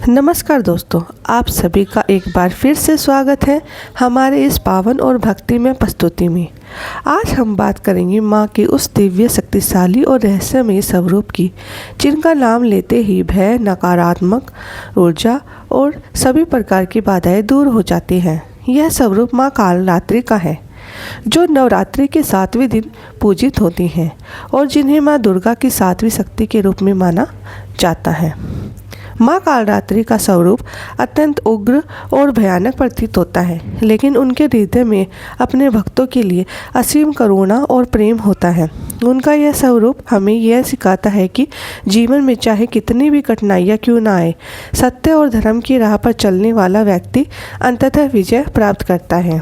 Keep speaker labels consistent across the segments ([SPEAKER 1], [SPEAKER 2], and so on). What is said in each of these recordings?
[SPEAKER 1] नमस्कार दोस्तों, आप सभी का एक बार फिर से स्वागत है हमारे इस पावन और भक्तिमय प्रस्तुति में। आज हम बात करेंगे माँ की उस दिव्य, शक्तिशाली और रहस्यमय स्वरूप की, जिनका नाम लेते ही भय, नकारात्मक ऊर्जा और सभी प्रकार की बाधाएं दूर हो जाती हैं। यह स्वरूप माँ कालरात्रि का है, जो नवरात्रि के 7वें दिन पूजित होती हैं और जिन्हें माँ दुर्गा की 7वीं शक्ति के रूप में माना जाता है। माँ कालरात्रि का स्वरूप अत्यंत उग्र और भयानक प्रतीत होता है, लेकिन उनके हृदय में अपने भक्तों के लिए असीम करुणा और प्रेम होता है। उनका यह स्वरूप हमें यह सिखाता है कि जीवन में चाहे कितनी भी कठिनाइयाँ क्यों ना आए, सत्य और धर्म की राह पर चलने वाला व्यक्ति अंततः विजय प्राप्त करता है।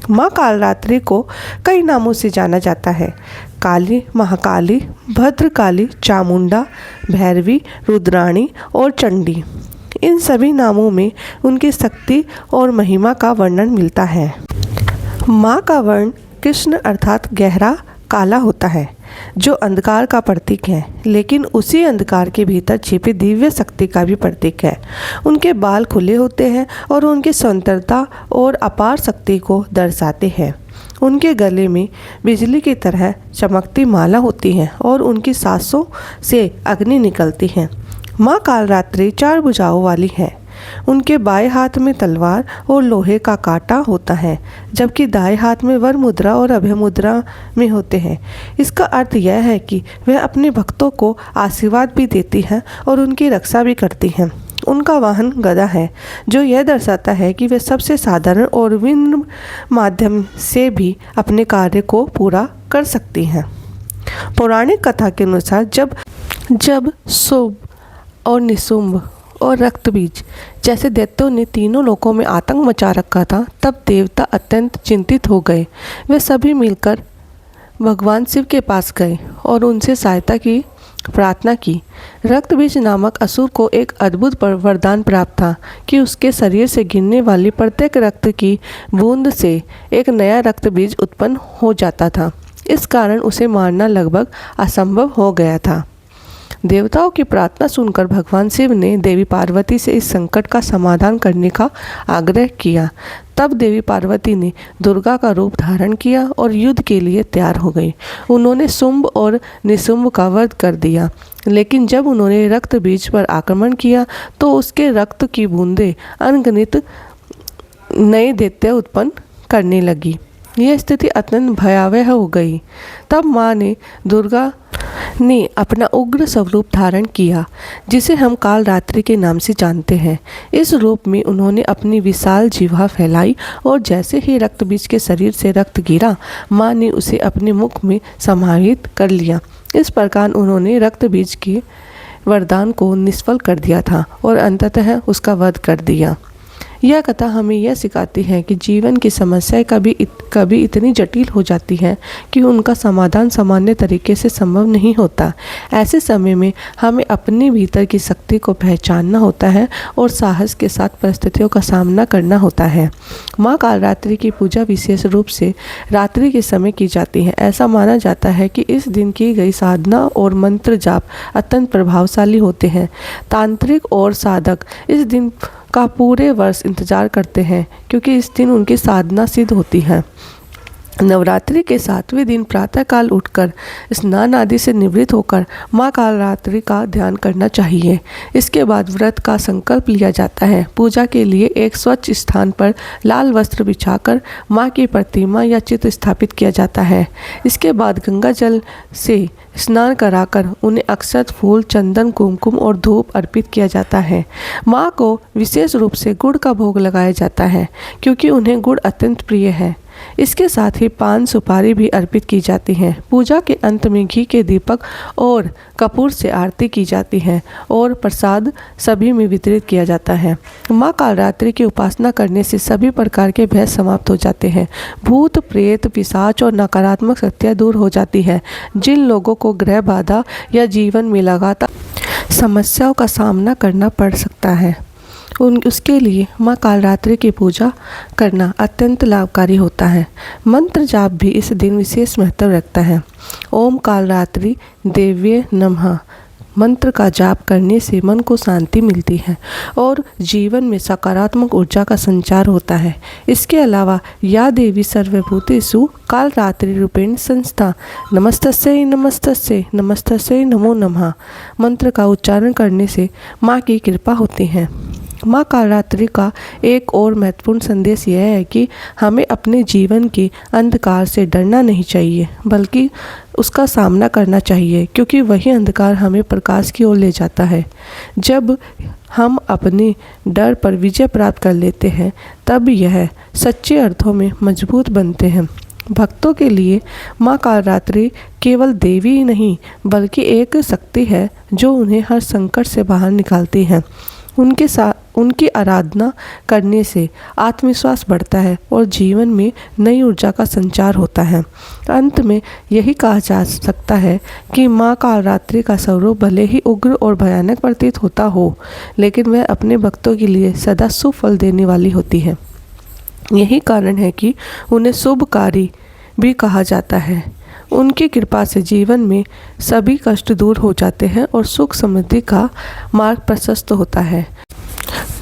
[SPEAKER 1] माँ कालरात्रि को कई नामों से जाना जाता है: काली, महाकाली, भद्रकाली, चामुंडा, भैरवी, रुद्राणी और चंडी। इन सभी नामों में उनकी शक्ति और महिमा का वर्णन मिलता है। माँ का वर्ण कृष्ण अर्थात गहरा काला होता है, जो अंधकार का प्रतीक है, लेकिन उसी अंधकार के भीतर छिपी दिव्य शक्ति का भी प्रतीक है। उनके बाल खुले होते हैं और उनकी सुंदरता और अपार शक्ति को दर्शाते हैं। उनके गले में बिजली की तरह चमकती माला होती है और उनकी सांसों से अग्नि निकलती है। माँ कालरात्रि 4 भुजाओं वाली है। उनके बाएं हाथ में तलवार और लोहे का कांटा होता है, जबकि दाएं हाथ में वर मुद्रा और अभय मुद्रा में होते हैं। इसका अर्थ यह है कि वह अपने भक्तों को आशीर्वाद भी देती हैं और उनकी रक्षा भी करती हैं। उनका वाहन गदा है, जो यह दर्शाता है कि वे सबसे साधारण और विनम्र माध्यम से भी अपने कार्य को पूरा कर सकती हैं। पौराणिक कथा के अनुसार जब शुंभ और निशुंभ और रक्तबीज जैसे दैत्यों ने तीनों लोकों में आतंक मचा रखा था, तब देवता अत्यंत चिंतित हो गए। वे सभी मिलकर भगवान शिव के पास गए और उनसे सहायता की प्रार्थना की। रक्तबीज नामक असुर को एक अद्भुत वरदान प्राप्त था कि उसके शरीर से गिरने वाली प्रत्येक रक्त की बूंद से एक नया रक्तबीज उत्पन्न हो जाता था। इस कारण उसे मारना लगभग असंभव हो गया था। देवताओं की प्रार्थना सुनकर भगवान शिव ने देवी पार्वती से इस संकट का समाधान करने का आग्रह किया। तब देवी पार्वती ने दुर्गा का रूप धारण किया और युद्ध के लिए तैयार हो गई। उन्होंने शुंभ और निशुंभ का वध कर दिया, लेकिन जब उन्होंने रक्त बीज पर आक्रमण किया तो उसके रक्त की बूंदें अनगिनत नए दैत्य उत्पन्न करने लगी। यह स्थिति अत्यंत भयावह हो गई। तब माँ दुर्गा ने अपना उग्र स्वरूप धारण किया, जिसे हम कालरात्रि के नाम से जानते हैं। इस रूप में उन्होंने अपनी विशाल जिह्वा फैलाई और जैसे ही रक्तबीज के शरीर से रक्त गिरा, माँ ने उसे अपने मुख में समाहित कर लिया। इस प्रकार उन्होंने रक्तबीज के वरदान को निष्फल कर दिया था और अंततः उसका वध कर दिया। यह कथा हमें यह सिखाती है कि जीवन की समस्याएं कभी इतनी जटिल हो जाती हैं कि उनका समाधान सामान्य तरीके से संभव नहीं होता। ऐसे समय में हमें अपने भीतर की शक्ति को पहचानना होता है और साहस के साथ परिस्थितियों का सामना करना होता है। माँ कालरात्रि की पूजा विशेष रूप से रात्रि के समय की जाती है। ऐसा माना जाता है कि इस दिन की गई साधना और मंत्र जाप अत्यंत प्रभावशाली होते हैं। तांत्रिक और साधक इस दिन का पूरे वर्ष इंतजार करते हैं, क्योंकि इस दिन उनकी साधना सिद्ध होती है। नवरात्रि के 7वें दिन प्रातःकाल उठकर स्नान आदि से निवृत्त होकर माँ कालरात्रि का ध्यान करना चाहिए। इसके बाद व्रत का संकल्प लिया जाता है। पूजा के लिए एक स्वच्छ स्थान पर लाल वस्त्र बिछाकर माँ की प्रतिमा या चित्र स्थापित किया जाता है। इसके बाद गंगा जल से स्नान कराकर उन्हें अक्षत, फूल, चंदन, कुमकुम और धूप अर्पित किया जाता है। माँ को विशेष रूप से गुड़ का भोग लगाया जाता है, क्योंकि उन्हें गुड़ अत्यंत प्रिय है। इसके साथ ही पान, सुपारी भी अर्पित की जाती हैं। पूजा के अंत में घी के दीपक और कपूर से आरती की जाती है और प्रसाद सभी में वितरित किया जाता है। माँ कालरात्रि की उपासना करने से सभी प्रकार के भय समाप्त हो जाते हैं। भूत, प्रेत, पिशाच और नकारात्मक शक्तियाँ दूर हो जाती है। जिन लोगों को ग्रह बाधा या जीवन में लगातार समस्याओं का सामना करना पड़ सकता है, उसके लिए माँ कालरात्रि की पूजा करना अत्यंत लाभकारी होता है। मंत्र जाप भी इस दिन विशेष महत्व रखता है। ओम कालरात्रि देव्ये नमः, मंत्र का जाप करने से मन को शांति मिलती है और जीवन में सकारात्मक ऊर्जा का संचार होता है। इसके अलावा या देवी सर्वभूतेषु कालरात्रि रूपेण संस्था नमस्तस्यै नमस्तस्यै नमस्तस्यै नमो नमः मंत्र का उच्चारण करने से माँ की कृपा होती है। माँ कालरात्रि का एक और महत्वपूर्ण संदेश यह है कि हमें अपने जीवन के अंधकार से डरना नहीं चाहिए, बल्कि उसका सामना करना चाहिए, क्योंकि वही अंधकार हमें प्रकाश की ओर ले जाता है। जब हम अपने डर पर विजय प्राप्त कर लेते हैं, तब यह सच्चे अर्थों में मजबूत बनते हैं। भक्तों के लिए माँ कालरात्रि केवल देवी ही नहीं, बल्कि एक शक्ति है जो उन्हें हर संकट से बाहर निकालती है। उनकी आराधना करने से आत्मविश्वास बढ़ता है और जीवन में नई ऊर्जा का संचार होता है। अंत में यही कहा जा सकता है कि माँ कालरात्रि का स्वरूप भले ही उग्र और भयानक प्रतीत होता हो, लेकिन वह अपने भक्तों के लिए सदा शुभ फल देने वाली होती है। यही कारण है कि उन्हें शुभकारी भी कहा जाता है। उनकी कृपा से जीवन में सभी कष्ट दूर हो जाते हैं और सुख समृद्धि का मार्ग प्रशस्त होता है।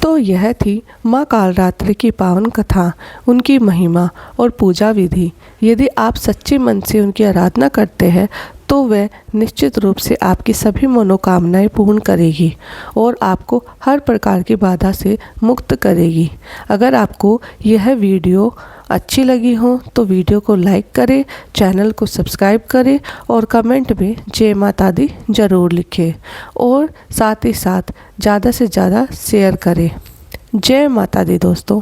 [SPEAKER 1] तो यह थी माँ कालरात्रि की पावन कथा, उनकी महिमा और पूजा विधि। यदि आप सच्चे मन से उनकी आराधना करते हैं तो वह निश्चित रूप से आपकी सभी मनोकामनाएं पूर्ण करेगी और आपको हर प्रकार की बाधा से मुक्त करेगी। अगर आपको यह वीडियो अच्छी लगी हो तो वीडियो को लाइक करें, चैनल को सब्सक्राइब करें और कमेंट में जय माता दी ज़रूर लिखें और साथ ही साथ ज़्यादा से ज़्यादा शेयर करें। जय माता दी दोस्तों।